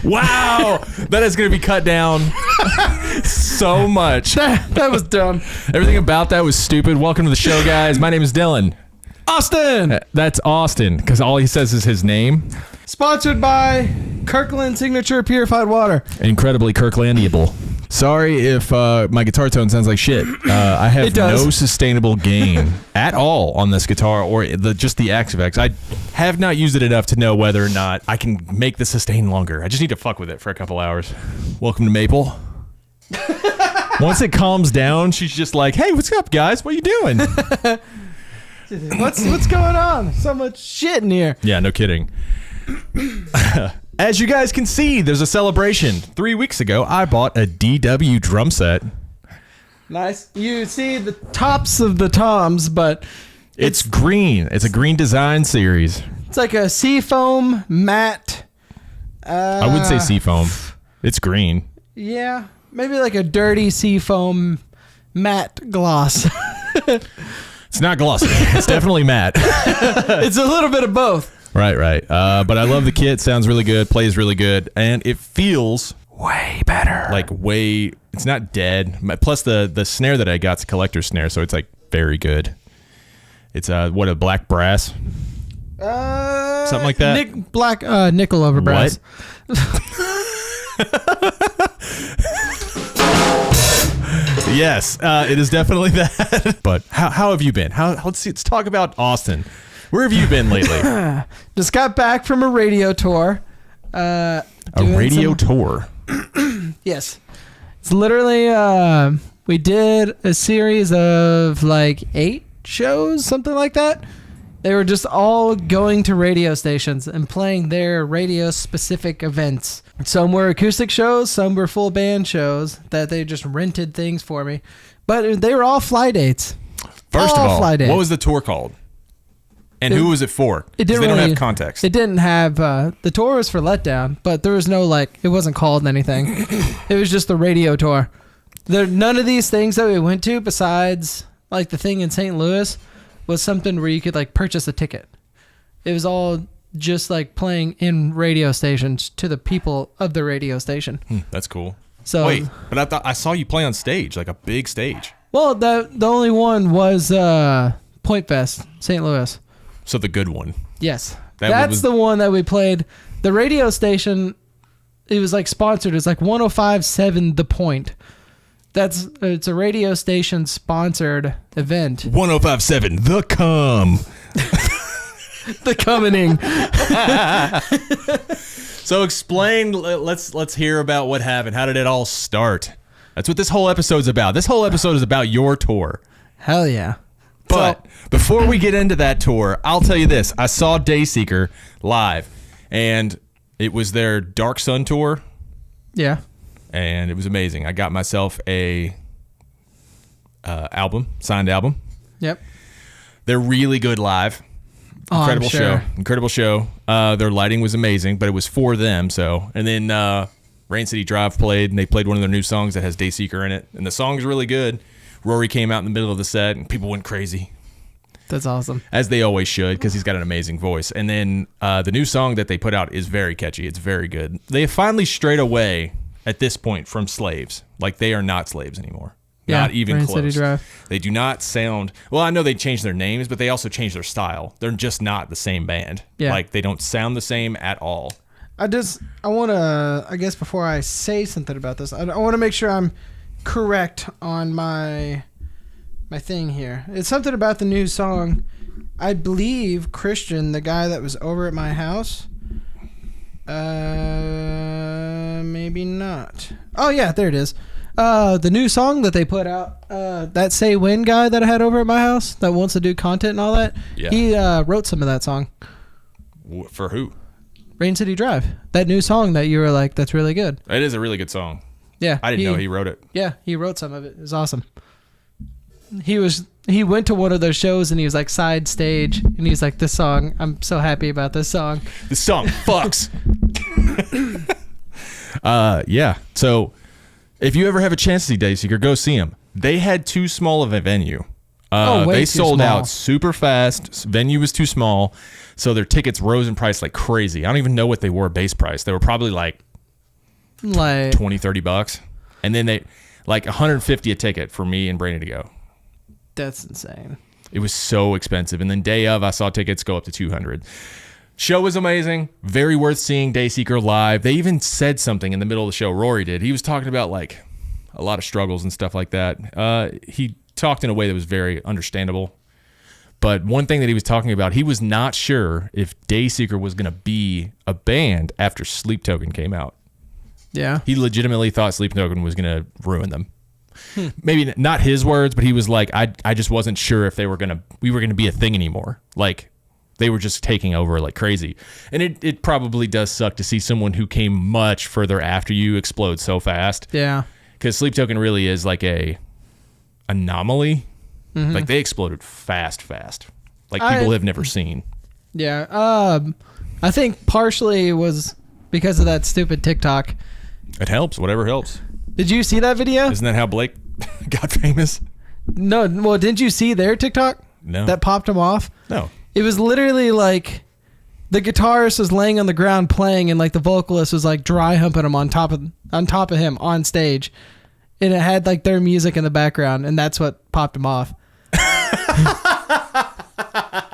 Wow, that is going to be cut down so much. That was dumb. Everything about that was stupid. Welcome to the show, guys. My name is Dylan. Austin. That's Austin, because all he says is his name. Sponsored by Kirkland Signature Purified Water. Incredibly Kirklandiable. Sorry if my guitar tone sounds like shit. I have no sustainable gain at all on this guitar or just the X effects. I have not used it enough to know whether or not I can make the sustain longer. I just need to fuck with it for a couple hours. Welcome to Maple. Once it calms down, she's just like, hey, what's up, guys? What are you doing? What's going on? So much shit in here. Yeah, no kidding. As you guys can see, there's a celebration. 3 weeks ago, I bought a DW drum set. Nice. You see the tops of the toms, but it's green. It's a green design series. It's like a seafoam matte. I would say seafoam. It's green. Yeah, maybe like a dirty seafoam matte gloss. It's not glossy. It's definitely matte. It's a little bit of both. Right. But I love the kit. Sounds really good. Plays really good. And it feels way better. It's not dead. Plus the snare that I got's a collector's snare, so it's like very good. It's a black brass? Something like that? Nickel over brass. Yes, it is definitely that. But how have you been? Let's talk about Austin. Where have you been lately? Just got back from a radio tour. A radio tour? Yes. It's literally, we did a series of like 8 shows, something like that. They were just all going to radio stations and playing their radio-specific events. Some were acoustic shows, some were full band shows that they just rented things for me. But they were all fly dates. First of all, what was the tour called? And who was it for? They don't have context. It didn't have, the tour was for Letdown, but there was no, it wasn't called anything. It was just the radio tour. None of these things that we went to, besides, the thing in St. Louis, was something where you could, purchase a ticket. It was all just, playing in radio stations to the people of the radio station. That's cool. So wait, but I thought I saw you play on stage, a big stage. Well, the only one was Point Fest, St. Louis. So the good one. Yes. That's the one that we played. The radio station, it was sponsored. It's 105.7 The Point. It's a radio station sponsored event. 105.7 The Cum. The Commoning. So explain, let's hear about what happened. How did it all start? That's what this whole episode's about. This whole episode is about your tour. Hell yeah. But before we get into that tour, I'll tell you this. I saw Dayseeker live, and it was their Dark Sun tour. Yeah. And it was amazing. I got myself a signed album. Yep. They're really good live. Incredible show. Their lighting was amazing, but it was for them. And then Rain City Drive played, and they played one of their new songs that has Dayseeker in it, and the song's really good. Rory came out in the middle of the set, and people went crazy. That's awesome. As they always should, because he's got an amazing voice. And then the new song that they put out is very catchy. It's very good. They finally strayed away at this point from slaves. They are not slaves anymore. Yeah, not even Rain close. City Drive. They do not sound... Well, I know they changed their names, but they also changed their style. They're just not the same band. Yeah. They don't sound the same at all. I want to... I guess before I say something about this, I want to make sure I'm correct on my thing here. It's something about the new song. I believe Christian, the guy that was over at my house... maybe not. Oh, yeah, there it is. The new song that they put out, that Say When guy that I had over at my house that wants to do content and all that, he wrote some of that song. For who? Rain City Drive. That new song that you were like, that's really good. It is a really good song. Yeah. I didn't know he wrote it. Yeah, he wrote some of it. It was awesome. He went to one of those shows and he was side stage and he's like, this song, I'm so happy about this song. This song fucks. Yeah. So if you ever have a chance to see Dayseeker, go see them. They had too small of a venue. They sold out super fast. Venue was too small. So their tickets rose in price like crazy. I don't even know what they were base price. They were probably Like $20-$30, and then they like $150 a ticket for me and Brandon to go. That's insane. It was so expensive, and then day of I saw tickets go up to $200. Show was amazing, very worth seeing. Dayseeker live. They even said something in the middle of the show. Rory did. He was talking about like a lot of struggles and stuff like that. He talked in a way that was very understandable. But one thing that he was talking about, he was not sure if Dayseeker was going to be a band after Sleep Token came out. Yeah. He legitimately thought Sleep Token was going to ruin them. Maybe not his words, but he was like, I just wasn't sure if we were going to be a thing anymore. Like, they were just taking over like crazy. And it probably does suck to see someone who came much further after you explode so fast. Yeah. Because Sleep Token really is like a anomaly. Mm-hmm. Like, they exploded fast. Like, people have never seen. Yeah. I think partially it was because of that stupid TikTok. It helps. Whatever helps. Did you see that video? Isn't that how Blake got famous? No. Well, didn't you see their TikTok? No. That popped him off? No. It was literally like the guitarist was laying on the ground playing, and like the vocalist was like dry humping him on top of him on stage, and it had like their music in the background, and that's what popped him off.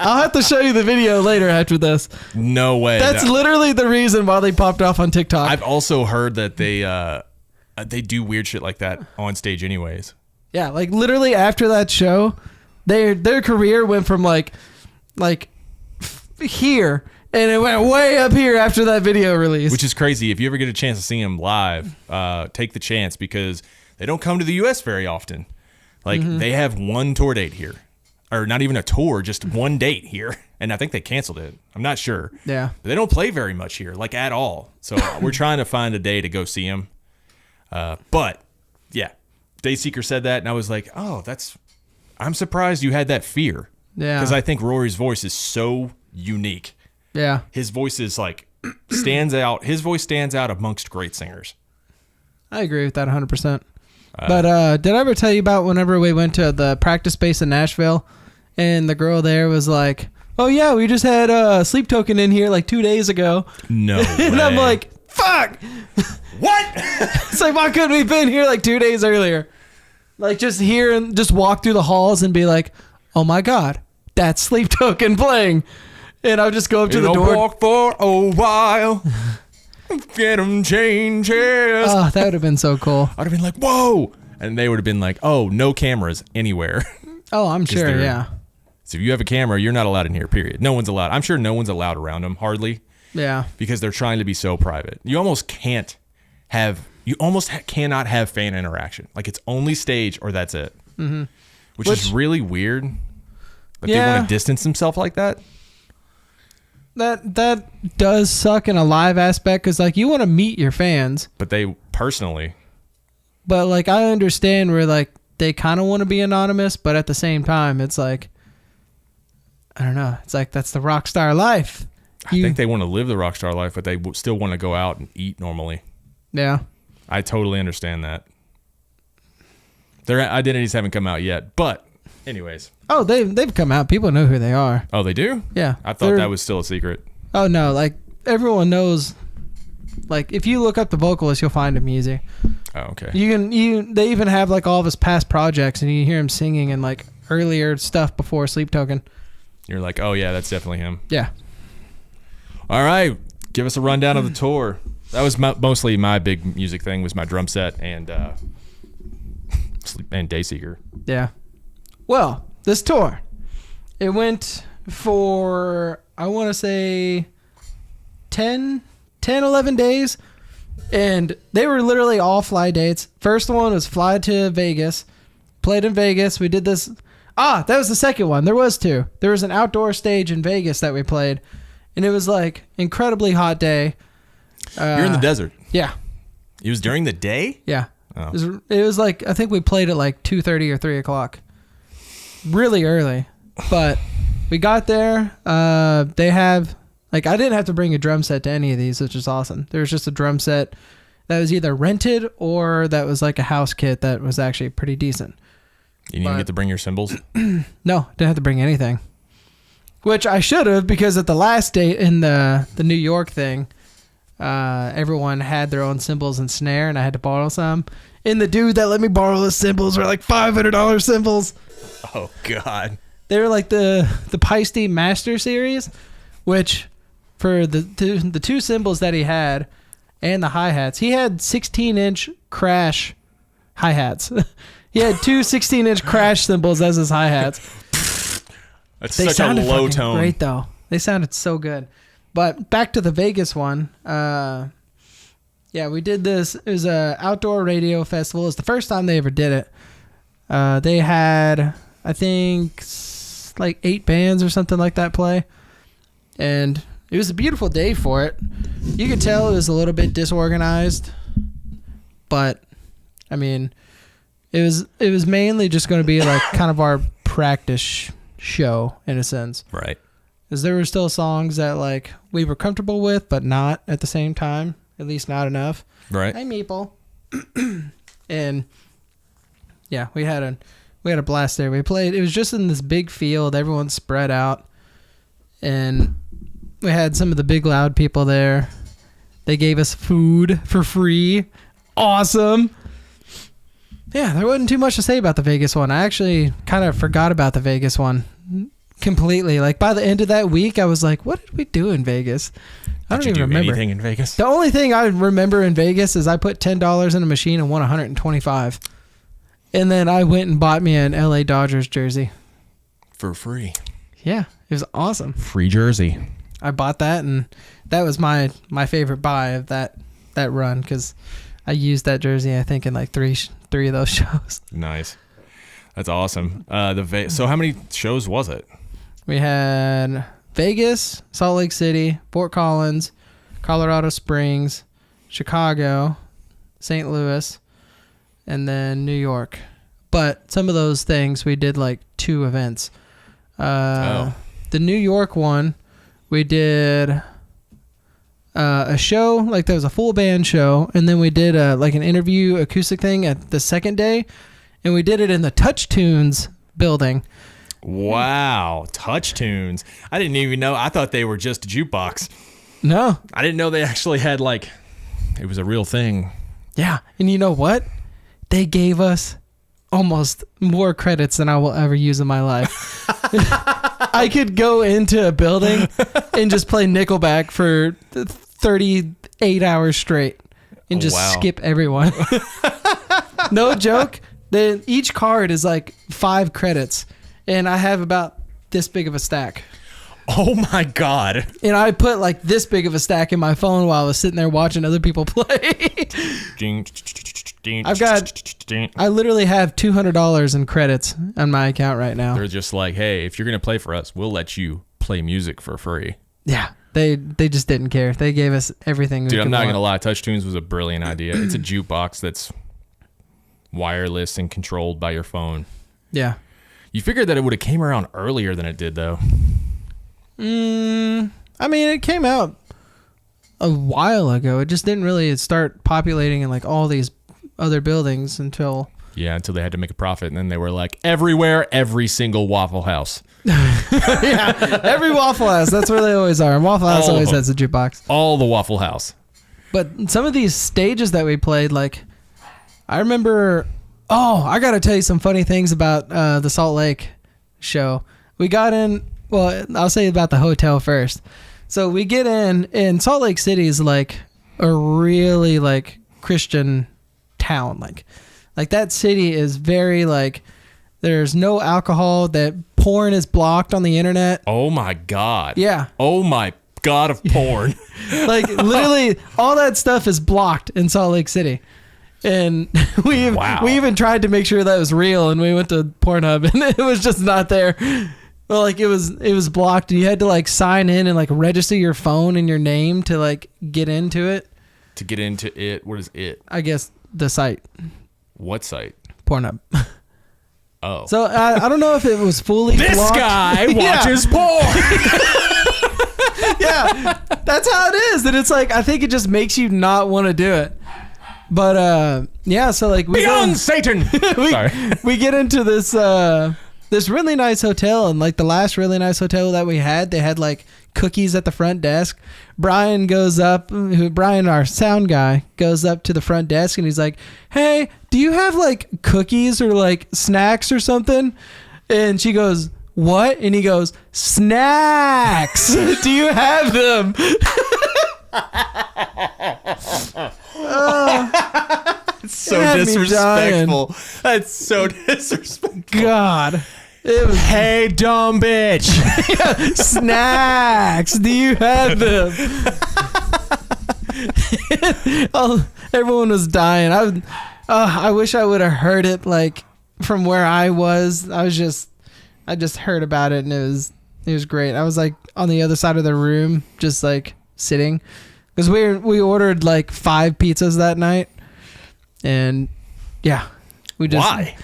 I'll have to show you the video later after this. No way. That's literally the reason why they popped off on TikTok. I've also heard that they do weird shit like that on stage anyways. Yeah, like literally after that show, their career went from like here, and it went way up here after that video release. Which is crazy. If you ever get a chance to see them live, take the chance, because they don't come to the U.S. very often. Like, they have one tour date here. Or not even a tour, just one date here. And I think they canceled it. I'm not sure. Yeah. But they don't play very much here, like at all. So we're trying to find a day to go see them. But, yeah. Dayseeker said that, and I was like, oh, I'm surprised you had that fear. Yeah. Because I think Rory's voice is so unique. Yeah. His voice is like, stands out. His voice stands out amongst great singers. I agree with that 100%. But did I ever tell you about whenever we went to the practice space in Nashville, and the girl there was like, oh yeah, we just had Sleep Token in here like 2 days ago. No And way. I'm like, fuck. What? It's like, why couldn't we have been here like 2 days earlier? Like, just hear and just walk through the halls and be like, oh my God, that's Sleep Token playing. And I'll just go up to the door. Walk for a while. Get them changes. Oh, that would have been so cool. I'd have been like, whoa. And they would have been like, oh, no cameras anywhere. Oh, I'm sure, yeah. So if you have a camera, you're not allowed in here, period. No one's allowed. I'm sure no one's allowed around them, hardly. Yeah. Because they're trying to be so private. You almost cannot have fan interaction. Like, it's only stage or that's it. Mm-hmm. Which is really weird. That they want to distance themselves like that. That does suck in a live aspect, because like you want to meet your fans, But they personally. but like I understand where like they kind of want to be anonymous, but at the same time it's like, I don't know, it's like that's the rock star life. I think they want to live the rock star life, but they still want to go out and eat normally. Yeah. I totally understand that. Their identities haven't come out yet, but anyways. Oh, they've come out. People know who they are. Oh, they do? Yeah. I thought that was still a secret. Oh no, like everyone knows. Like if you look up the vocalist, you'll find him easy. Oh, okay. They even have like all of his past projects, and you hear him singing in like earlier stuff before Sleep Token. You're like, oh yeah, that's definitely him. Yeah. All right, give us a rundown of the tour. That was mostly my big music thing, was my drum set and Dayseeker. Yeah. Well, this tour, it went for, I want to say 10, 11 days. And they were literally all fly dates. First one was fly to Vegas. Played in Vegas. We did this. That was the second one. There was two. There was an outdoor stage in Vegas that we played. And it was like incredibly hot day. You're in the desert. Yeah. It was during the day? Yeah. Oh. It was like, I think we played at like 2:30 or 3 o'clock. Really early. But we got there. They have, like, I didn't have to bring a drum set to any of these, which is awesome. There was just a drum set that was either rented or that was like a house kit that was actually pretty decent. You didn't get to bring your cymbals? No, didn't have to bring anything. Which I should have, because at the last date in the New York thing, everyone had their own cymbals and snare, and I had to borrow some. And the dude that let me borrow the cymbals were like $500 cymbals. Oh God. They were like the Peisty Master Series, which for the two cymbals that he had and the hi-hats, he had 16-inch crash hi-hats. He had two 16-inch crash cymbals as his hi-hats. That's such a low tone. Great though. They sounded so good. But back to the Vegas one. Yeah, we did this. It was a outdoor radio festival. It was the first time they ever did it. They had, I think, like 8 bands or something like that play. And it was a beautiful day for it. You could tell it was a little bit disorganized. But, I mean, it was mainly just going to be like kind of our practice show in a sense. Right. Because there were still songs that like we were comfortable with, but not at the same time. At least not enough. Right. Hi, Maple. And yeah, we had a blast there. We played. It was just in this big field. Everyone spread out, and we had some of the big loud people there. They gave us food for free. Awesome. Yeah, there wasn't too much to say about the Vegas one. I actually kind of forgot about the Vegas one completely. Like by the end of that week, I was like, "What did we do in Vegas?" I don't even remember anything in Vegas. The only thing I remember in Vegas is I put $10 in a machine and won $125, and then I went and bought me an LA Dodgers jersey for free. Yeah, it was awesome. Free jersey. I bought that, and that was my favorite buy of that run because I used that jersey I think in like three of those shows. Nice, that's awesome. So how many shows was it? We had Vegas, Salt Lake City, Fort Collins, Colorado Springs, Chicago, St. Louis, and then New York. But some of those things we did like 2 events. The New York one, we did a show, like there was a full band show, and then we did like an interview acoustic thing at the second day, and we did it in the Touch Tunes building. Wow, Touch Tunes. I didn't even know. I thought they were just a jukebox. No. I didn't know they actually had like, it was a real thing. Yeah. And you know what? They gave us almost more credits than I will ever use in my life. I could go into a building and just play Nickelback for 38 hours straight and just skip everyone. No joke. Each card is like 5 credits. And I have about this big of a stack. Oh my God. And I put like this big of a stack in my phone while I was sitting there watching other people play. I literally have $200 in credits on my account right now. They're just like, hey, if you're going to play for us, we'll let you play music for free. Yeah. They just didn't care. They gave us everything. Dude, I'm not going to lie. Touch Tunes was a brilliant idea. It's a jukebox that's wireless and controlled by your phone. Yeah. You figured that it would have came around earlier than it did, though. I mean, it came out a while ago. It just didn't really start populating in like all these other buildings until... Yeah, until they had to make a profit, and then they were like, everywhere, every single Waffle House. Yeah, every Waffle House. That's where they always are. And Waffle House always has a jukebox. All the Waffle House. But some of these stages that we played, like, I remember... Oh, I got to tell you some funny things about the Salt Lake show. We got in, well, I'll say about the hotel first. So we get in, and Salt Lake City is like a really like Christian town. Like that city is very like, there's no alcohol, that porn is blocked on the internet. Oh my God. Yeah. Oh my God of porn. Like literally all that stuff is blocked in Salt Lake City. And we even tried to make sure that was real, and we went to Pornhub and it was just not there. Well, like it was blocked, and you had to like sign in and like register your phone and your name to like get into it. To get into it, what is it? I guess the site. What site? Pornhub. Oh. So I don't know if it was fully this blocked. Guy watches porn. Yeah, that's how it is. And it's like, I think it just makes you not want to do it. But yeah, so like Satan. we get into this this really nice hotel, and like the last really nice hotel that we had, they had like cookies at the front desk. Brian, our sound guy, goes up to the front desk and he's like, hey, do you have like cookies or like snacks or something? And she goes, what? And he goes, snacks. Do you have them? It's so disrespectful. That's so disrespectful. God. Hey, dumb bitch. Snacks. Do you have them? Everyone was dying. I wish I would have heard it like from where I was. I just heard about it and it was great. I was like on the other side of the room, just like sitting, because we ordered like 5 pizzas that night, and yeah, we just. Why?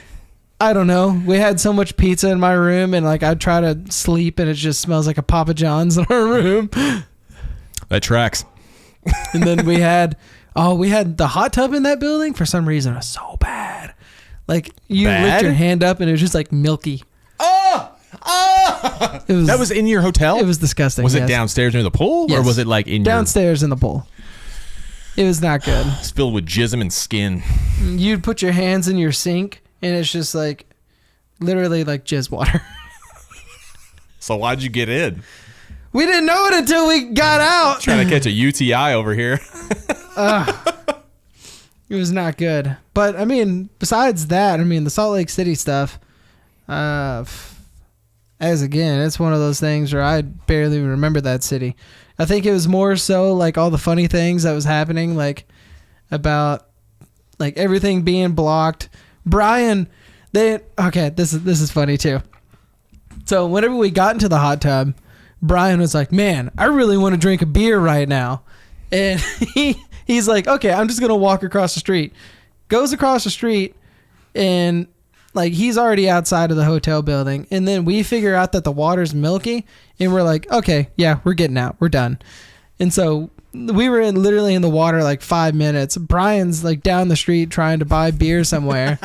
I don't know. We had so much pizza in my room, and like I'd try to sleep, and it just smells like a Papa John's in our room. That tracks. And then we had the hot tub in that building for some reason. It was so bad. Like you lift your hand up, and it was just like milky. That was in your hotel? It was disgusting. Was it downstairs near the pool? Yes. Or was it like in downstairs in the pool? It was not good. It's filled with jism and skin. You'd put your hands in your sink and it's just like literally like jizz water. So why'd you get in? We didn't know it until we got out. Trying to catch a UTI over here. It was not good. But I mean, besides that, I mean the Salt Lake City stuff, it's one of those things where I barely remember that city. I think it was more so like all the funny things that was happening, like about like everything being blocked. Brian, this is funny too. So whenever we got into the hot tub, Brian was like, man, I really want to drink a beer right now. And he's like, okay, I'm just going to walk across the street. Goes across the street and like he's already outside of the hotel building, and then we figure out that the water's milky, and we're like, okay, yeah, we're getting out, we're done. And so we were literally in the water like 5 minutes. Brian's like down the street trying to buy beer somewhere,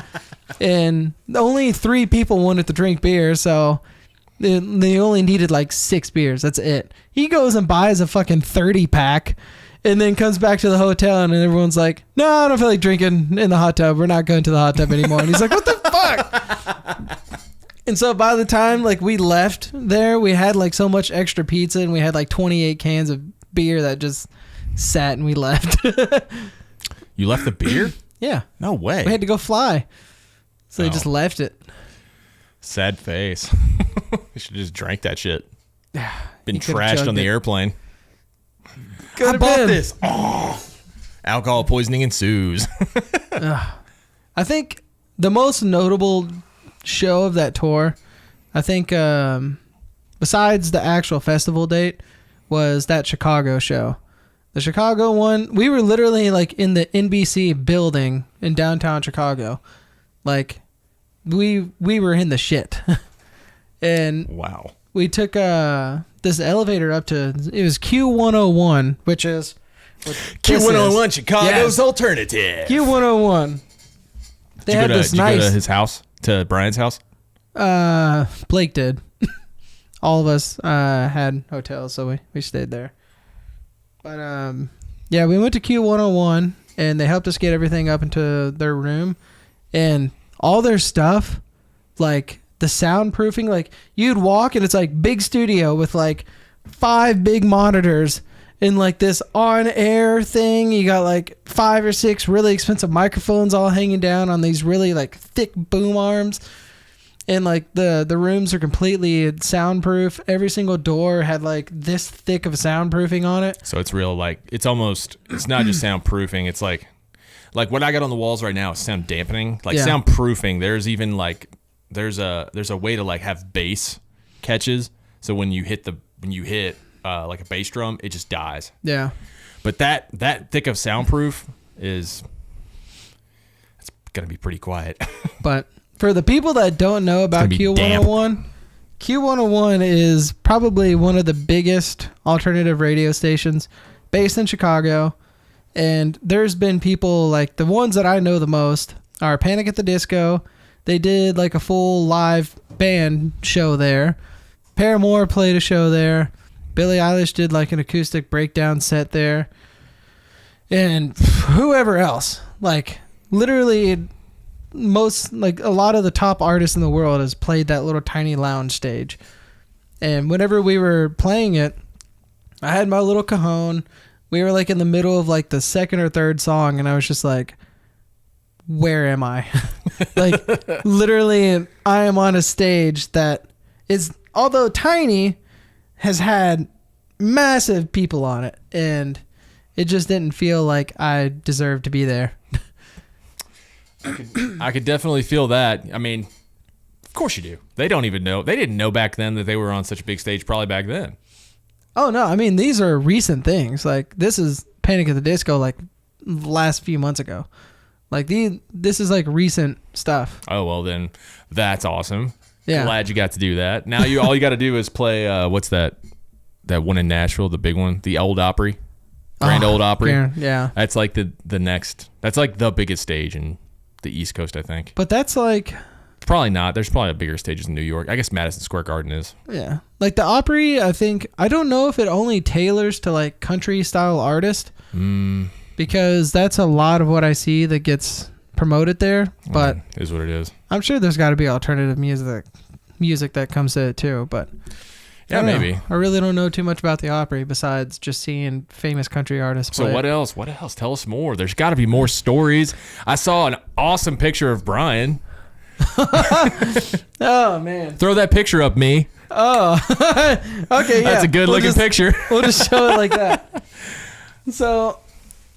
and only 3 people wanted to drink beer, so they only needed like 6 beers. That's it. He goes and buys a fucking 30-pack. And then comes back to the hotel and everyone's like, no, I don't feel like drinking in the hot tub. We're not going to the hot tub anymore. And he's like, what the fuck? And so by the time like we left there, we had like so much extra pizza and we had like 28 cans of beer that just sat and we left. You left the beer? Yeah. No way. We had to go fly. So they just left it. Sad face. You should have just drank that shit. Been You trashed on the airplane. I bought this. Oh, alcohol poisoning ensues. I think the most notable show of that tour, I think, besides the actual festival date, was that Chicago show. The Chicago one, we were literally like in the NBC building in downtown Chicago. Like we were in the shit. And wow. We took this elevator up to, it was Q101, which is Q101, Chicago's alternative. Q101. They had this nice. Did you go to his house, to Brian's house? Blake did. All of us had hotels, so we stayed there. But yeah, we went to Q101 and they helped us get everything up into their room, and all their stuff, like the soundproofing, like you'd walk and it's like big studio with like 5 big monitors and like this on air thing. You got like 5 or 6 really expensive microphones all hanging down on these really like thick boom arms. And like the rooms are completely soundproof. Every single door had like this thick of soundproofing on it. So it's real, like it's not just soundproofing. It's like what I got on the walls right now is sound dampening, like soundproofing. There's even like there's a way to like have bass catches, so when you hit like a bass drum, it just dies. Yeah. But that thick of soundproof it's gonna be pretty quiet. But for the people that don't know about Q101, Q101 is probably one of the biggest alternative radio stations based in Chicago. And there's been people like the ones that I know the most are Panic at the Disco. They did like a full live band show there. Paramore played a show there. Billie Eilish did like an acoustic breakdown set there. And whoever else, like literally most, like a lot of the top artists in the world has played that little tiny lounge stage. And whenever we were playing it, I had my little cajon. We were like in the middle of like the second or third song, and I was just like, where am I? Like literally I am on a stage that is, although tiny, has had massive people on it, and it just didn't feel like I deserved to be there. I could definitely feel that. I mean, of course you do. They don't even know. They didn't know back then that they were on such a big stage probably back then. Oh, no. I mean, these are recent things. Like, this is Panic at the Disco, like, last few months ago. Like, this is, like, recent stuff. Oh, well, then that's awesome. Yeah. Glad you got to do that. Now all you got to do is play, what's that one in Nashville, the big one? The Old Opry? Grand Ole Opry? Yeah. That's, like, the next... That's, like, the biggest stage in the East Coast, I think. But that's, like... Probably not. There's probably bigger stages in New York. I guess Madison Square Garden is. Yeah. Like the Opry, I think, I don't know if it only tailors to like country style artist, because that's a lot of what I see that gets promoted there. But it is what it is. I'm sure there's got to be alternative music that comes to it too. But yeah, maybe. I really don't know too much about the Opry besides just seeing famous country artists play. So what else? What else? Tell us more. There's got to be more stories. I saw an awesome picture of Brian. Oh man, throw that picture up, me. Oh. Okay, yeah, that's a good looking picture. We'll just show it like that. So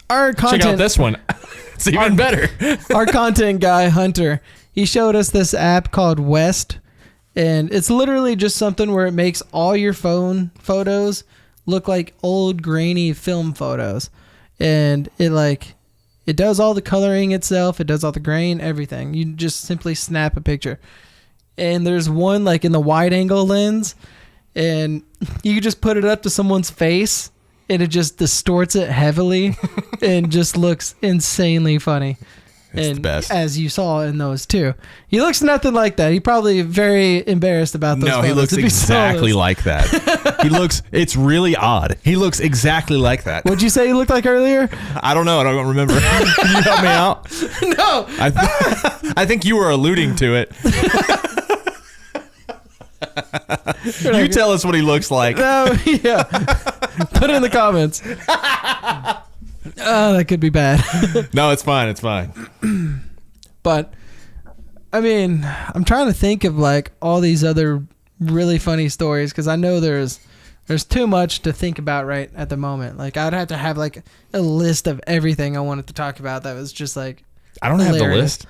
our content, check out this one. It's even better. Our content guy Hunter, he showed us this app called West, and it's literally just something where it makes all your phone photos look like old grainy film photos, and it does all the coloring itself. It does all the grain, everything. You just simply snap a picture. And there's one like in the wide angle lens, and you can just put it up to someone's face and it just distorts it heavily and just looks insanely funny. It's the best. As you saw in those too. He looks nothing like that. He probably very embarrassed about those photos. No, he looks exactly like that. It's really odd. He looks exactly like that. What'd you say he looked like earlier? I don't know. I don't remember. Can you help me out? No. I think you were alluding to it. You tell us what he looks like. No, yeah. Put it in the comments. Oh, that could be bad. No, it's fine. It's fine. But, I mean, I'm trying to think of like all these other really funny stories, because I know there's too much to think about right at the moment. Like, I'd have to have like a list of everything I wanted to talk about that was just like I don't hilarious. have the list.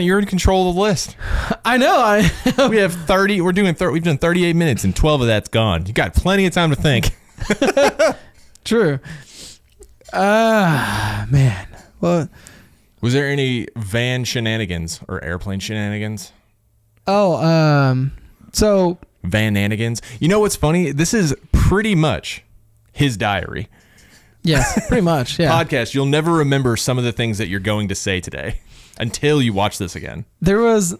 You're in control of the list. I know. We have 30. We've done 38 minutes, and 12 of that's gone. You got plenty of time to think. True. Man. Well, was there any van shenanigans or airplane shenanigans? So Van-anigans. You know what's funny? This is pretty much his diary. Yes, pretty much. Yeah. Podcast. You'll never remember some of the things that you're going to say today until you watch this again. There was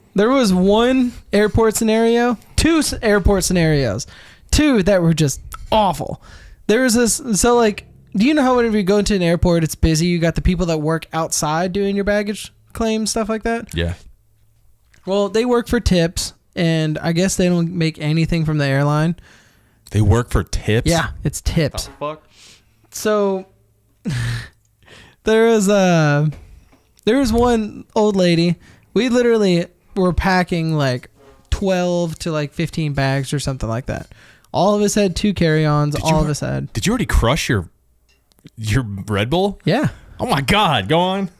one airport scenario, two airport scenarios, two that were just awful. There was this. So like, do you know how whenever you go into an airport, it's busy? You got the people that work outside doing your baggage claim, stuff like that. Yeah. Well, they work for tips, and I guess they don't make anything from the airline. They work for tips? Yeah, it's tips. Oh, fuck. So there was one old lady. We literally were packing like 12 to like 15 bags or something like that. All of us had 2 carry-ons. All of us had. Did you already crush your Red Bull? Yeah. Oh my God. Go on.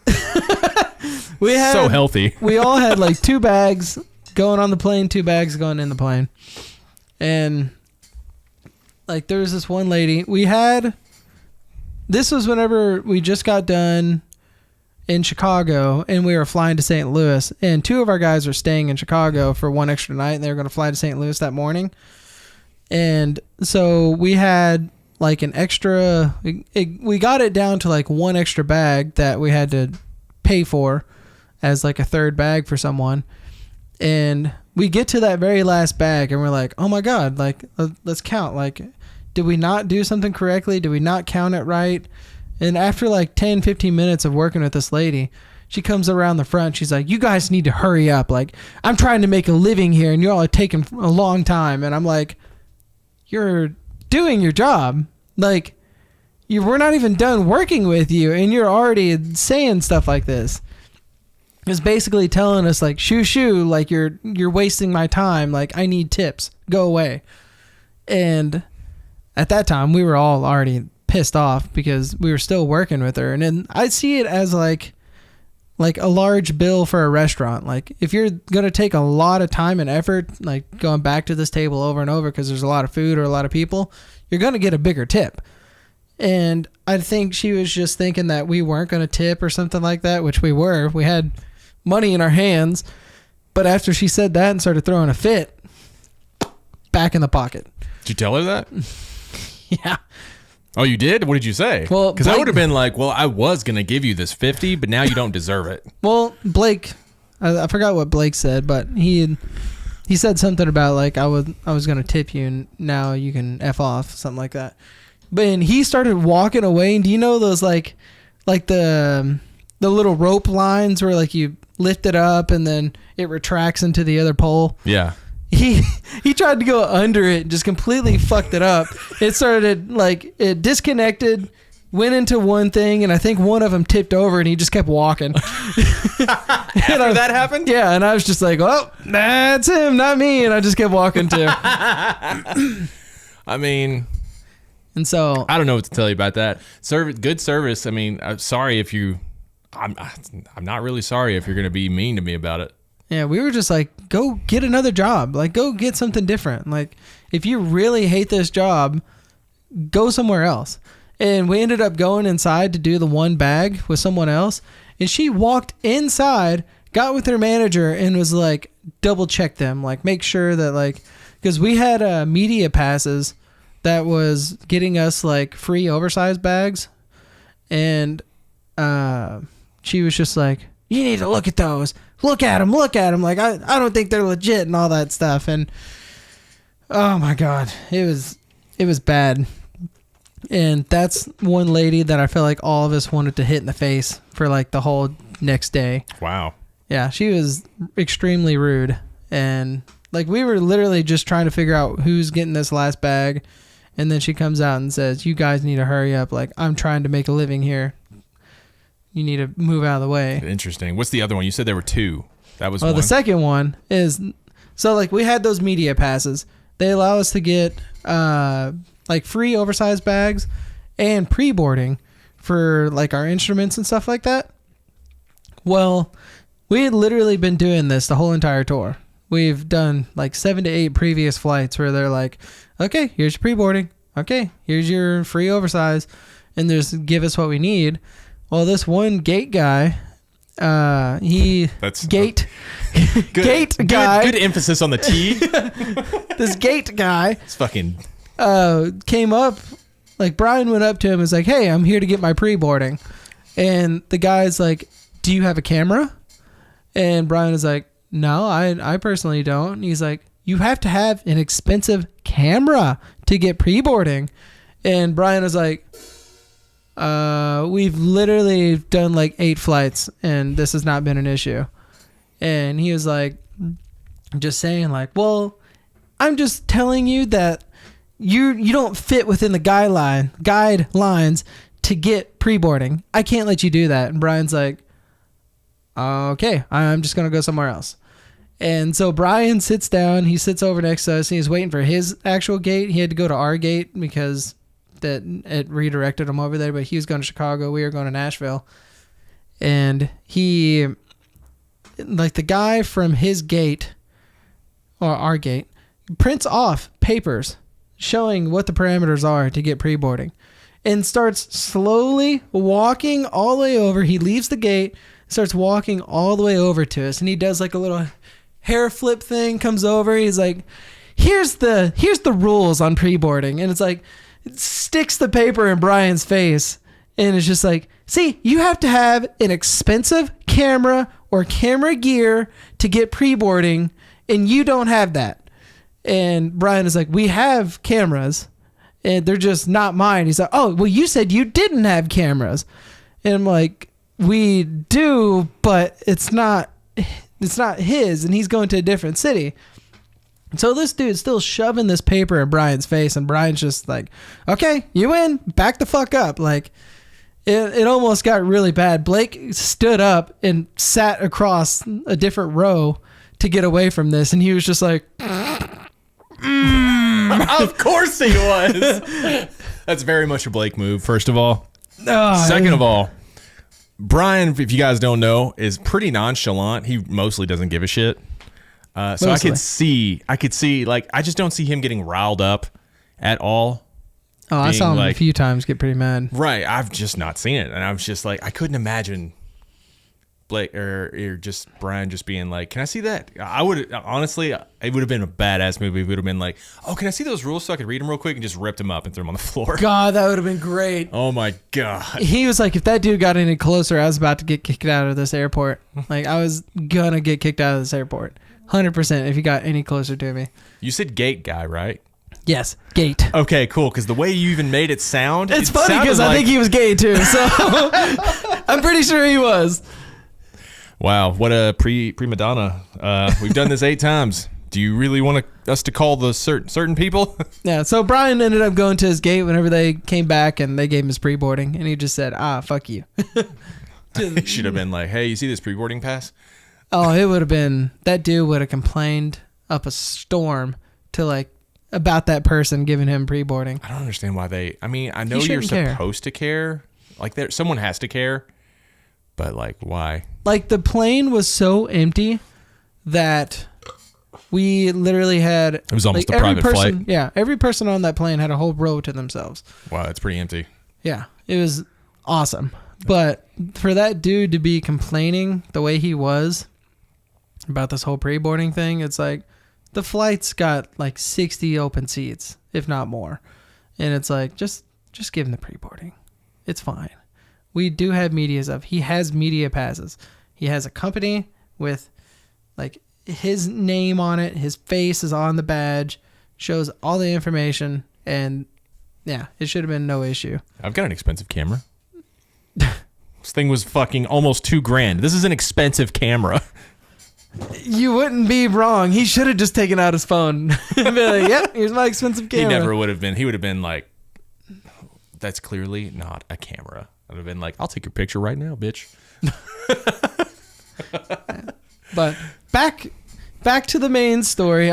We had so healthy. We all had like 2 bags going on the plane, 2 bags going in the plane. And like there was this one lady. This was whenever we just got done in Chicago and we were flying to St. Louis, and 2 of our guys were staying in Chicago for one extra night, and they were going to fly to St. Louis that morning. And so we had like an extra, we got it down to like 1 extra bag that we had to pay for as like a 3rd bag for someone. And we get to that very last bag and we're like, oh my God, like let's count. Like, did we not do something correctly? Did we not count it right? And after like 10, 15 minutes of working with this lady, she comes around the front. She's like, you guys need to hurry up. Like, I'm trying to make a living here and you all are taking a long time. And I'm like, you're doing your job. Like, we're not even done working with you and you're already saying stuff like this. It's basically telling us like, shoo, like you're wasting my time. Like, I need tips. Go away. And at that time, we were all already pissed off because we were still working with her. And then I see it as like a large bill for a restaurant. Like, if you're going to take a lot of time and effort, like going back to this table over and over because there's a lot of food or a lot of people, you're going to get a bigger tip. And I think she was just thinking that we weren't going to tip or something like that, which we were. We had money in our hands. But after she said that and started throwing a fit, back in the pocket. Did you tell her that? Yeah. Oh, you did? What did you say? Well, because I would have been like, well, I was going to give you this 50, but now you don't deserve it. Well, Blake, I forgot what Blake said, but he said something about like, I was going to tip you and now you can F off, something like that. But and he started walking away. And do you know those like the little rope lines where like you lift it up and then it retracts into the other pole? Yeah. He tried to go under it and just completely fucked it up. It started like it disconnected, went into one thing, and I think one of them tipped over and he just kept walking. After that happened? Yeah, and I was just like, well, that's him, not me. And I just kept walking too. I mean... And so I don't know what to tell you about that. Good service. I mean, I'm sorry if you. I'm not really sorry if you're going to be mean to me about it. Yeah, we were just like, go get another job. Like, go get something different. Like, if you really hate this job, go somewhere else. And we ended up going inside to do the one bag with someone else. And she walked inside, got with her manager, and was like, double check them. Like, make sure that like, because we had media passes that was getting us like free oversized bags. And she was just like, you need to look at those. Look at them. Like, I don't think they're legit and all that stuff. And oh my God, it was bad. And that's one lady that I feel like all of us wanted to hit in the face for like the whole next day. Wow. Yeah, she was extremely rude. And like, we were literally just trying to figure out who's getting this last bag. And then she comes out and says, you guys need to hurry up. Like, I'm trying to make a living here. You need to move out of the way. Interesting. What's the other one? You said there were two. That was one. The second one is, so like we had those media passes. They allow us to get like free oversized bags and pre-boarding for like our instruments and stuff like that. Well, we had literally been doing this the whole entire tour. We've done like 7 to 8 previous flights where they're like, okay, here's your pre-boarding. Okay, here's your free oversize. And just give us what we need. Well, this one gate guy, guy. Good emphasis on the T. This gate guy. It's fucking. Came up, like Brian went up to him and was like, hey, I'm here to get my pre-boarding. And the guy's like, do you have a camera? And Brian is like, no, I personally don't. And he's like, you have to have an expensive camera to get pre-boarding. And Brian was like, we've literally done like 8 flights and this has not been an issue. And he was like, just saying like, well, I'm just telling you that you don't fit within the guidelines to get pre-boarding. I can't let you do that. And Brian's like, okay, I'm just going to go somewhere else. And so Brian sits down, he sits over next to us and he's waiting for his actual gate. He had to go to our gate because that it redirected him over there, but he was going to Chicago. We were going to Nashville. And he, like the guy from his gate or our gate, prints off papers showing what the parameters are to get pre-boarding and starts slowly walking all the way over. He leaves the gate, starts walking all the way over to us, and he does like a little hair flip thing, comes over. He's like, here's the rules on pre-boarding. And it's like, it sticks the paper in Brian's face. And it's just like, see, you have to have an expensive camera or camera gear to get pre-boarding, and you don't have that. And Brian is like, we have cameras and they're just not mine. He's like, oh, well, you said you didn't have cameras. And I'm like, we do, but it's not his, and he's going to a different city. So this dude's still shoving this paper in Brian's face, and Brian's just like, okay, you win, back the fuck up. Like, it almost got really bad. Blake stood up and sat across a different row to get away from this, and he was just like, Of course he was. That's very much a Blake move, first of all. Second of all, Brian, if you guys don't know, is pretty nonchalant. He mostly doesn't give a shit. So mostly. I could see, like, I just don't see him getting riled up at all. Oh, I saw him a few times get pretty mad. Right. I've just not seen it. And I was just like, I couldn't imagine Blake or just Brian just being like, can I see that? I would, honestly, it would have been a badass movie. It would have been like, oh, can I see those rules so I could read them real quick, and just ripped them up and threw them on the floor. God, that would have been great. Oh my God. He was like, if that dude got any closer, I was about to get kicked out of this airport. Like, I was gonna get kicked out of this airport. 100% if he got any closer to me. You said gate guy, right? Yes, gate. Okay, cool. Because the way you even made it sound, it's funny because I think he was gay too. So I'm pretty sure he was. Wow, what a prima donna. We've done this 8 times. Do you really want us to call the certain people? Yeah, so Brian ended up going to his gate whenever they came back, and they gave him his pre-boarding, and he just said, fuck you. He should have been like, hey, you see this pre-boarding pass? Oh, it would have been, that dude would have complained up a storm to like, about that person giving him pre-boarding. I don't understand why I mean, I know you're supposed to care. Like, someone has to care. But, like, why? Like, the plane was so empty that we literally had... It was almost a private flight. Yeah, every person on that plane had a whole row to themselves. Wow, that's pretty empty. Yeah, it was awesome. But for that dude to be complaining the way he was about this whole pre-boarding thing, it's like, the flight's got, like, 60 open seats, if not more. And it's like, just give him the pre-boarding. It's fine. We do have media stuff. He has media passes. He has a company with like his name on it. His face is on the badge, shows all the information, and yeah, it should have been no issue. I've got an expensive camera. This thing was fucking almost $2,000. This is an expensive camera. You wouldn't be wrong. He should have just taken out his phone and be like, yep, here's my expensive camera. He never would have been. He would have been like, that's clearly not a camera. I would have been like, I'll take your picture right now, bitch. But back to the main story.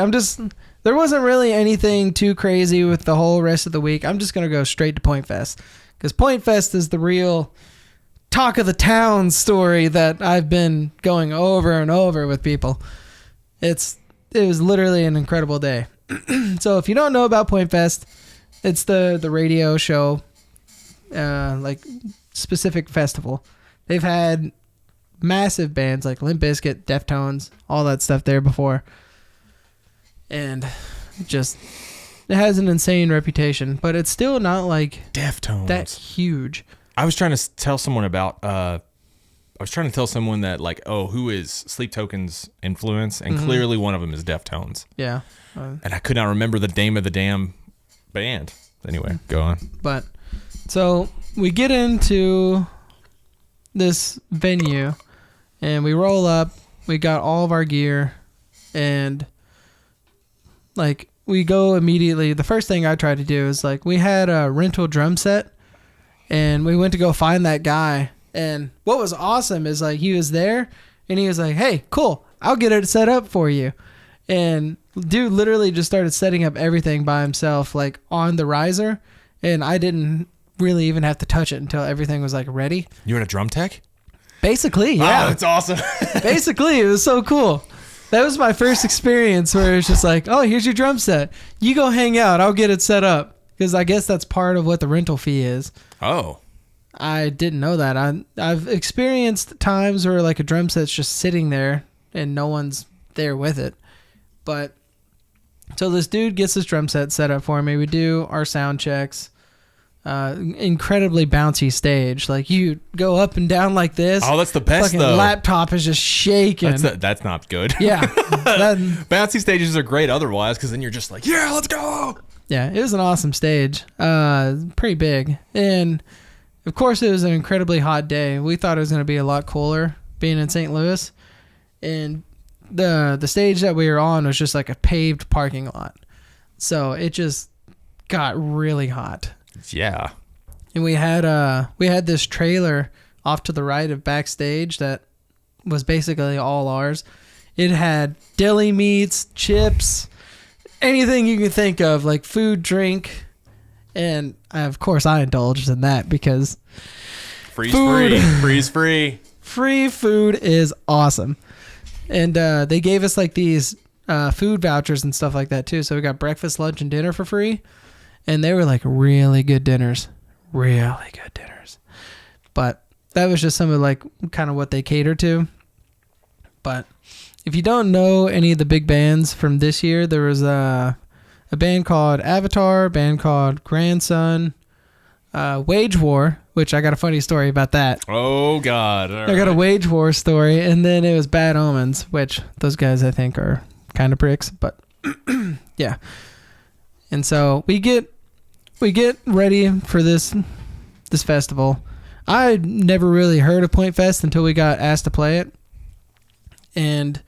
There wasn't really anything too crazy with the whole rest of the week. I'm just going to go straight to Point Fest, because Point Fest is the real talk of the town story that I've been going over and over with people. It was literally an incredible day. So if you don't know about Point Fest, it's the radio show, like specific festival. They've had massive bands like Limp Bizkit, Deftones, all that stuff there before, and it has an insane reputation, but it's still not like Deftones that huge. I was trying to tell someone that, like, oh, who is Sleep Token's influence, and clearly one of them is Deftones. Yeah, and I could not remember the name of the damn band. Anyway, go on. But so we get into this venue and we roll up. We got all of our gear, and like we go immediately. The first thing I tried to do is, like, we had a rental drum set, and we went to go find that guy. And what was awesome is, like, he was there and he was like, hey, cool, I'll get it set up for you. And dude literally just started setting up everything by himself, like on the riser, and I didn't really even have to touch it until everything was like ready. You were a drum tech? Basically, yeah. Oh, that's awesome. Basically, it was so cool. That was my first experience where it's just like, oh, here's your drum set. You go hang out. I'll get it set up. Because I guess that's part of what the rental fee is. Oh. I didn't know that. I've experienced times where like a drum set's just sitting there and no one's there with it. But so this dude gets this drum set set up for me. We do our sound checks. Incredibly bouncy stage. Like, you go up and down like this. Oh, that's the best, fucking though. Laptop is just shaking. That's not good. Yeah. Bouncy stages are great otherwise, because then you're just like, yeah, let's go. Yeah, it was an awesome stage. Pretty big. And of course it was an incredibly hot day. We thought it was going to be a lot cooler being in St. Louis. And the stage that we were on was just like a paved parking lot. So it just got really hot. Yeah. And we had this trailer off to the right of backstage that was basically all ours. It had deli meats, chips, anything you can think of, like food, drink, and of course I indulged in that because freeze free. Free food is awesome. And they gave us like these food vouchers and stuff like that too. So we got breakfast, lunch, and dinner for free, and they were like really good dinners. But that was just some of like kind of what they cater to. But if you don't know any of the big bands from this year, there was a band called Avatar, a band called Grandson, Wage War, which I got a funny story about that. Oh, God. I got a Wage War story, and then it was Bad Omens, which those guys I think are kind of pricks, but yeah. And so we get ready for this festival. I never really heard of Point Fest until we got asked to play it. And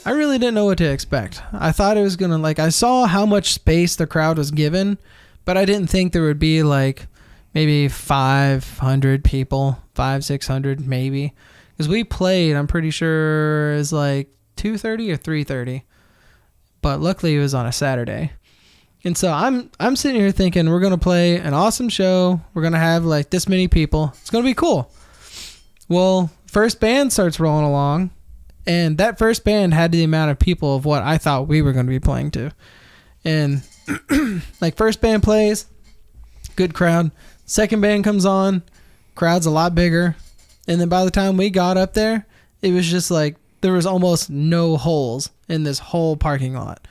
I really didn't know what to expect. I thought it was going to, like, I saw how much space the crowd was given, but I didn't think there would be, like, maybe 500 people, 600 maybe. Because we played, I'm pretty sure, it was like 2:30 or 3:30. But luckily it was on a Saturday. And so I'm sitting here thinking we're going to play an awesome show. We're going to have, like, this many people. It's going to be cool. Well, first band starts rolling along. And that first band had the amount of people of what I thought we were going to be playing to. And like first band plays, good crowd. Second band comes on, crowd's a lot bigger. And then by the time we got up there, it was just like there was almost no holes in this whole parking lot.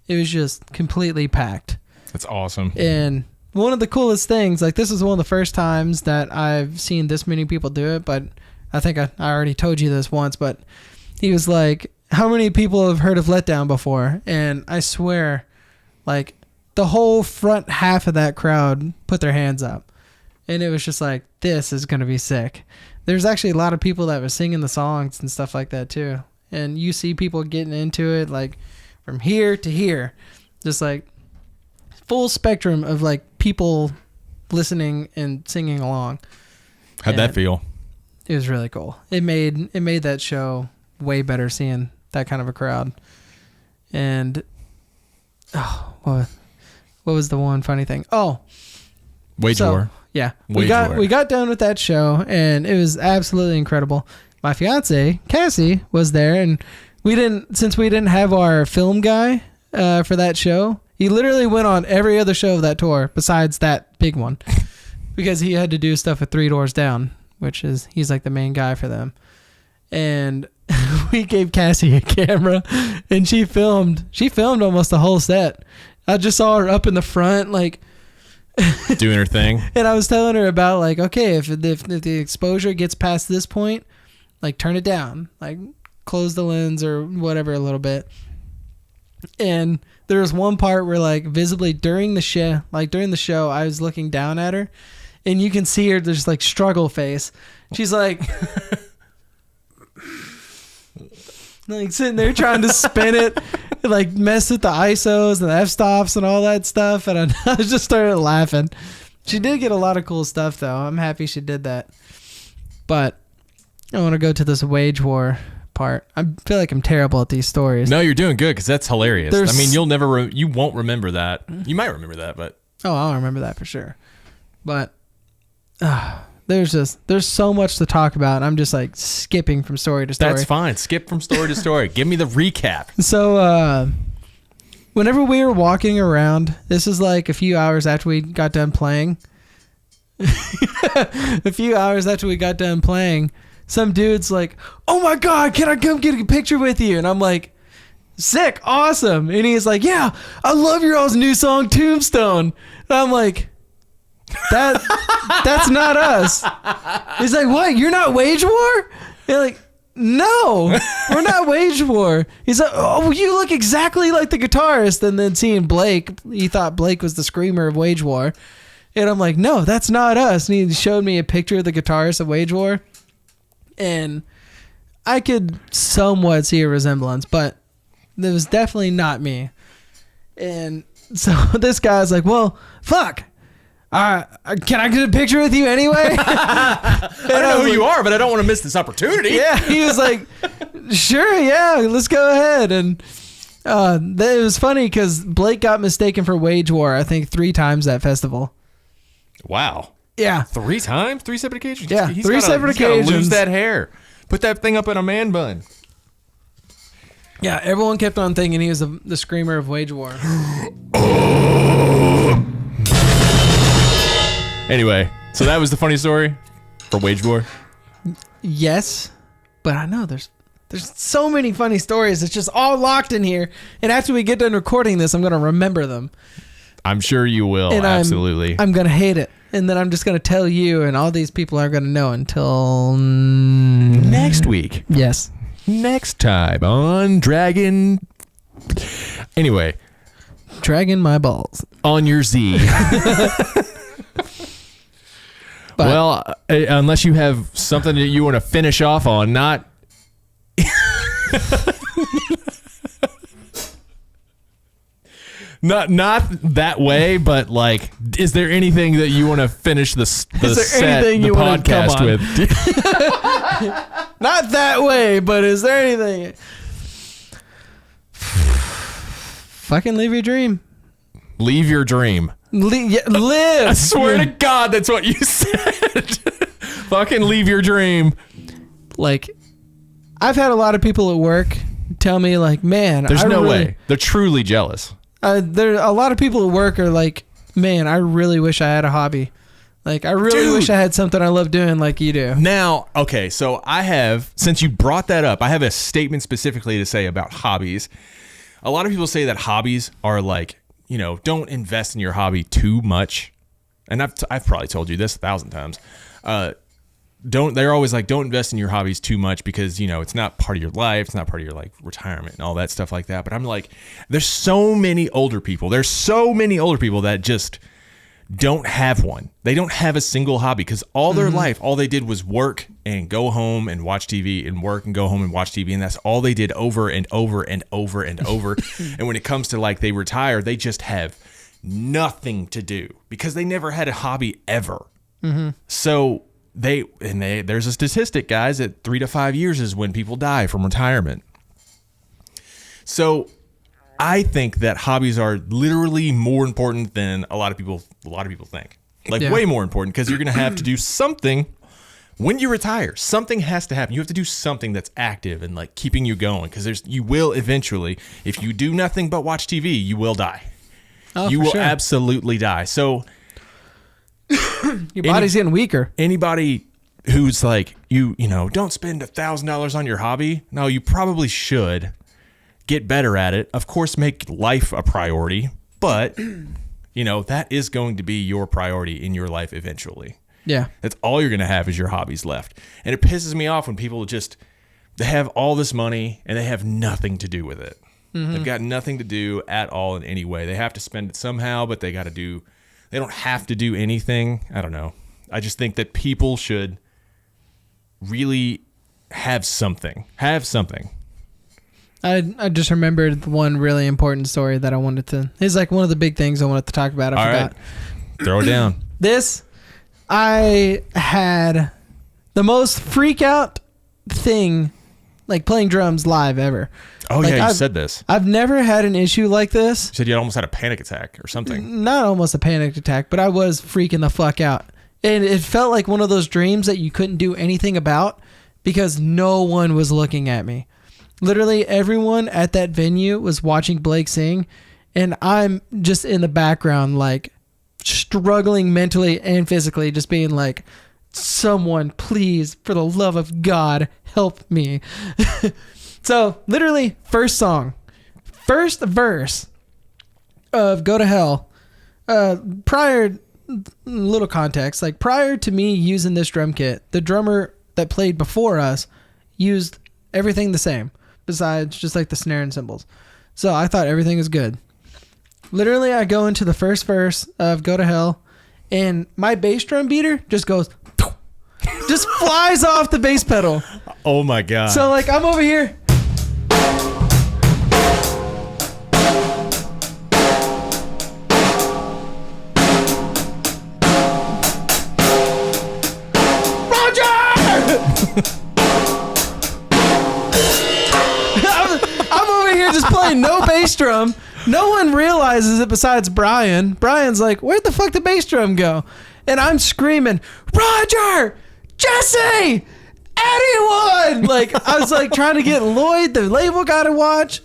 It was just completely packed. That's awesome. And one of the coolest things, like this is one of the first times that I've seen this many people do it, but I think I already told you this once, but he was like, how many people have heard of Letdown before? And I swear, like, the whole front half of that crowd put their hands up. And it was just like, this is going to be sick. There's actually a lot of people that were singing the songs and stuff like that, too. And you see people getting into it, like, from here to here. Just, like, full spectrum of, like, people listening and singing along. How'd that feel? It was really cool. It made that show way better seeing that kind of a crowd. And what was the one funny thing? Wage War. Yeah. We got done with that show and it was absolutely incredible. My fiance, Cassie, was there, and since we didn't have our film guy for that show, he literally went on every other show of that tour besides that big one because he had to do stuff at Three Doors Down, which is he's like the main guy for them. And we gave Cassie a camera and she filmed almost the whole set. I just saw her up in the front, like doing her thing. And I was telling her about like, okay, if the exposure gets past this point, like turn it down, like close the lens or whatever a little bit. And there was one part where like visibly during the show, I was looking down at her and you can see her just like struggle face. She's like like sitting there trying to spin it, like mess with the ISOs and the f-stops and all that stuff. And I just started laughing. She did get a lot of cool stuff though. I'm happy she did that. But I want to go to this Wage War part. I feel like I'm terrible at these stories. No, you're doing good because that's hilarious. I mean, you won't remember that. You might remember that, but I'll remember that for sure. But there's so much to talk about. I'm just like skipping from story to story. That's fine. Skip from story to story. Give me the recap. So whenever we were walking around, this is like a few hours after we got done playing. Some dude's like, "Oh my God, can I come get a picture with you?" And I'm like, "Sick, awesome." And he's like, "Yeah, I love your all's new song, Tombstone." And I'm like, that's not us. He's like, "What? You're not Wage War?" And like, no, we're not Wage War. He's like, oh, you look exactly like the guitarist. And then seeing Blake, he thought Blake was the screamer of Wage War. And I'm like, no, that's not us. And he showed me a picture of the guitarist of Wage War. And I could somewhat see a resemblance, but it was definitely not me. And so this guy's like, well, fuck. Can I get a picture with you anyway? I don't know who you are, but I don't want to miss this opportunity. Yeah, he was like, sure, yeah, let's go ahead. And it was funny because Blake got mistaken for Wage War, I think, 3 times that festival. Wow. Yeah. 3 times? 3 separate occasions? Yeah, He's 3 separate occasions. Lose that hair. Put that thing up in a man bun. Yeah, everyone kept on thinking he was the screamer of Wage War. Anyway, so that was the funny story for Wage War? Yes, but I know there's so many funny stories. It's just all locked in here. And after we get done recording this, I'm going to remember them. I'm sure you will, and absolutely. I'm going to hate it. And then I'm just going to tell you, and all these people are going to know until next week. Yes. Next time on Dragon. Anyway. Dragon my balls. On your Z. Well, unless you have something that you want to finish off on, not... Not that way, but like, is there anything that you want to finish the podcast with? Not that way, but is there anything? Fucking live your dream. Leave your dream. Live. I swear to God, that's what you said. Fucking leave your dream. Like, I've had a lot of people at work tell me, like, man, there's no way. They're truly jealous. There a lot of people at work are like, man, I really wish I had a hobby. Like, I really wish I had something I love doing like you do. Now, okay, so I have, since you brought that up, I have a statement specifically to say about hobbies. A lot of people say that hobbies are like, you know, don't invest in your hobby too much. And I've probably told you this 1,000 times. They're always like, don't invest in your hobbies too much because, you know, it's not part of your life. It's not part of your like retirement and all that stuff like that. But I'm like, there's so many older people. There's so many older people that just don't have one. They don't have a single hobby because all their life, all they did was work and go home and watch TV and work and go home and watch TV. And that's all they did over and over and over and over. And when it comes to like they retire, they just have nothing to do because they never had a hobby ever. So there's a statistic, guys, that 3 to 5 years is when people die from retirement. So I think that hobbies are literally more important than a lot of people think. Like way more important because you're going to have to do something when you retire. Something has to happen. You have to do something that's active and like keeping you going because you will eventually, if you do nothing but watch TV, you will die. Oh, you will absolutely die. So your body's getting weaker. Anybody who's like, you know, don't spend $1,000 on your hobby. No, you probably should get better at it. Of course, make life a priority, but you know, that is going to be your priority in your life eventually. Yeah. That's all you're going to have is your hobbies left. And it pisses me off when people they have all this money and they have nothing to do with it. They've got nothing to do at all in any way. They have to spend it somehow, but they don't have to do anything. I don't know. I just think that people should really have something. I just remembered one really important story that I wanted to... It's like one of the big things I wanted to talk about. I forgot. Right. Throw it down. I had the most freak out thing, like playing drums live ever. Oh, like you said this. I've never had an issue like this. You said you almost had a panic attack or something. Not almost a panic attack, but I was freaking the fuck out. And it felt like one of those dreams that you couldn't do anything about because no one was looking at me. Literally everyone at that venue was watching Blake sing, and I'm just in the background, like struggling mentally and physically, just being like, someone, please, for the love of God, help me. So literally first verse of Go to Hell, little context, like prior to me using this drum kit, the drummer that played before us used Everything the same, besides just like the snare and cymbals. So I thought everything was good. Literally, I go into the first verse of Go to Hell, and my bass drum beater just goes, just flies off the bass pedal. Oh my God. So like I'm over here. I'm over here just playing no bass drum. No one realizes it besides Brian. Brian's like, where'd the fuck the bass drum go? And I'm screaming, Roger, Jesse, anyone? Like, I was like trying to get Lloyd, the label guy, to watch.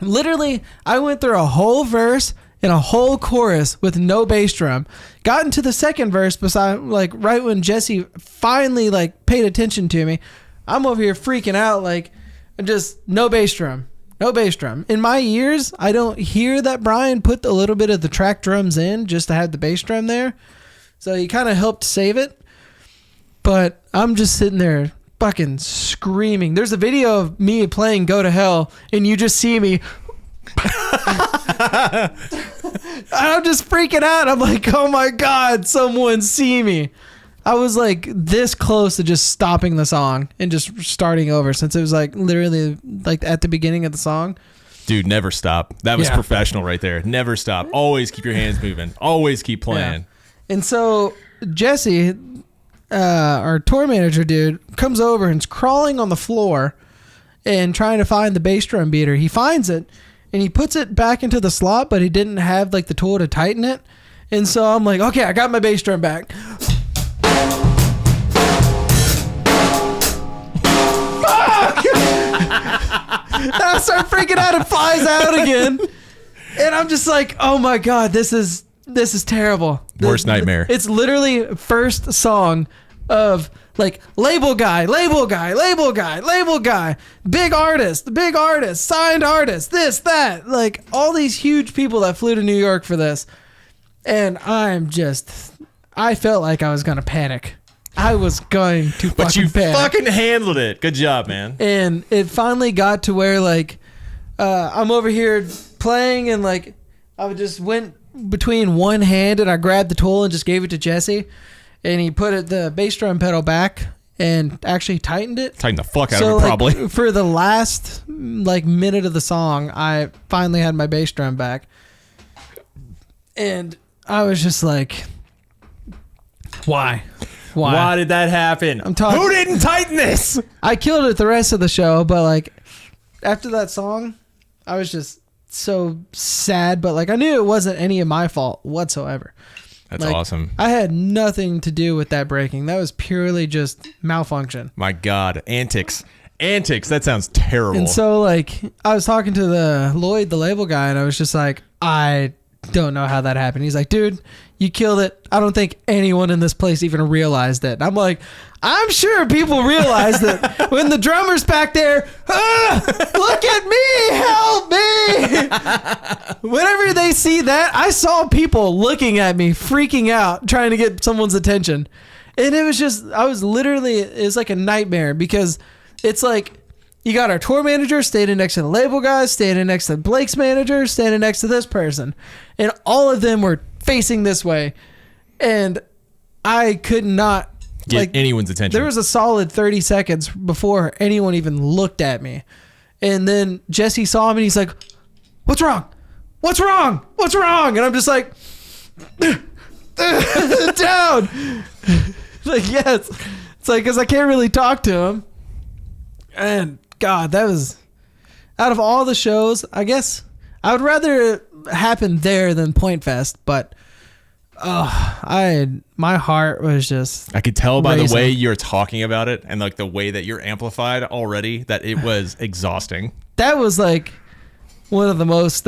Literally, I went through a whole verse and a whole chorus with no bass drum. Got into the second verse beside, like, right when Jesse finally like paid attention to me. I'm over here freaking out, like, just no bass drum. No bass drum. In my ears, I don't hear that Brian put a little bit of the track drums in just to have the bass drum there. So he kind of helped save it. But I'm just sitting there fucking screaming. There's a video of me playing Go to Hell, and you just see me. I'm just freaking out. I'm like, oh my God, someone see me. I was like this close to just stopping the song and just starting over, since it was like literally like at the beginning of the song. Dude, never stop. That was professional right there. Never stop. Always keep your hands moving. Always keep playing. Yeah. And so Jesse, our tour manager dude, comes over and's crawling on the floor and trying to find the bass drum beater. He finds it and he puts it back into the slot, but he didn't have like the tool to tighten it. And so I'm like, okay, I got my bass drum back. I start freaking out and flies out again, and I'm just like, oh my God, this is terrible. Worst nightmare. It's literally first song of like label guy, big artist, signed artist, this, that, like all these huge people that flew to New York for this. And I felt like I was going to panic. I was going to but fucking you panic. fucking handled it. Good job, man. And it finally got to where like I'm over here playing, and like I just went between one hand and I grabbed the tool and just gave it to Jesse, and he put the bass drum pedal back and actually tightened it. Tightened the fuck out of it, probably. Like, for the last like minute of the song, I finally had my bass drum back, and I was just like, why? Why did that happen? I'm talking. Who didn't tighten this? I killed it the rest of the show, but like after that song, I was just so sad. But like I knew it wasn't any of my fault whatsoever. That's like, awesome. I had nothing to do with that breaking. That was purely just malfunction. My God, antics. That sounds terrible. And so like I was talking to the Lloyd, the label guy, and I was just like, I don't know how that happened. He's like, dude, you killed it. I don't think anyone in this place even realized it. I'm like, I'm sure people realized it when the drummer's back there. Look at me, help me. Whenever they see that, I saw people looking at me, freaking out, trying to get someone's attention. And it was just, it was like a nightmare, because it's like, you got our tour manager standing next to the label guys, standing next to Blake's manager, standing next to this person. And all of them were facing this way. And I could not get anyone's attention. There was a solid 30 seconds before anyone even looked at me. And then Jesse saw me and he's like, what's wrong? What's wrong? What's wrong? And I'm just like, down. Like, yes. It's like, because I can't really talk to him. And God, that was, out of all the shows, I guess I would rather it happen there than Point Fest, but my heart was just, I could tell by the way you're talking about it and like the way that you're amplified already that it was exhausting. That was like one of the most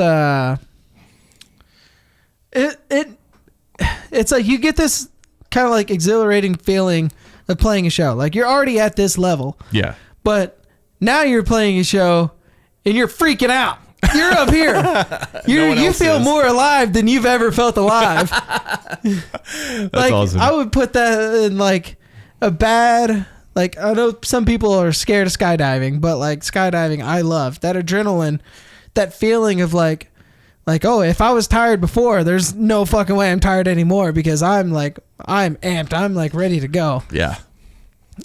it's like you get this kind of like exhilarating feeling of playing a show. Like you're already at this level. Yeah. But now you're playing a show and you're freaking out. You're up here. You feel more alive than you've ever felt alive. That's like, awesome. I would put that in like a bad Like, I know some people are scared of skydiving, but like skydiving, I love that adrenaline, that feeling of like, oh, if I was tired before, there's no fucking way I'm tired anymore because I'm amped. I'm like ready to go. Yeah.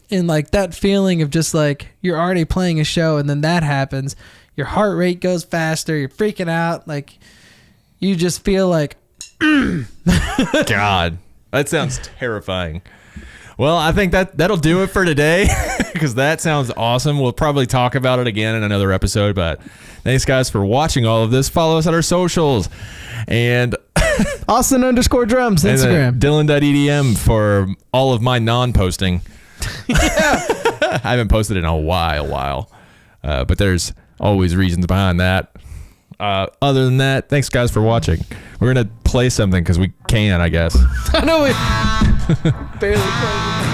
And like that feeling of just like you're already playing a show and then that happens, your heart rate goes faster, you're freaking out, like you just feel like God, that sounds terrifying. Well, I think that'll do it for today because that sounds awesome. We'll probably talk about it again in another episode, but thanks guys for watching all of this. Follow us on our socials and Austin_drums Instagram. Dylan.edm for all of my non-posting. I haven't posted in a while. But there's always reasons behind that. Other than that, thanks guys for watching. We're going to play something because we can, I guess. I know we barely played.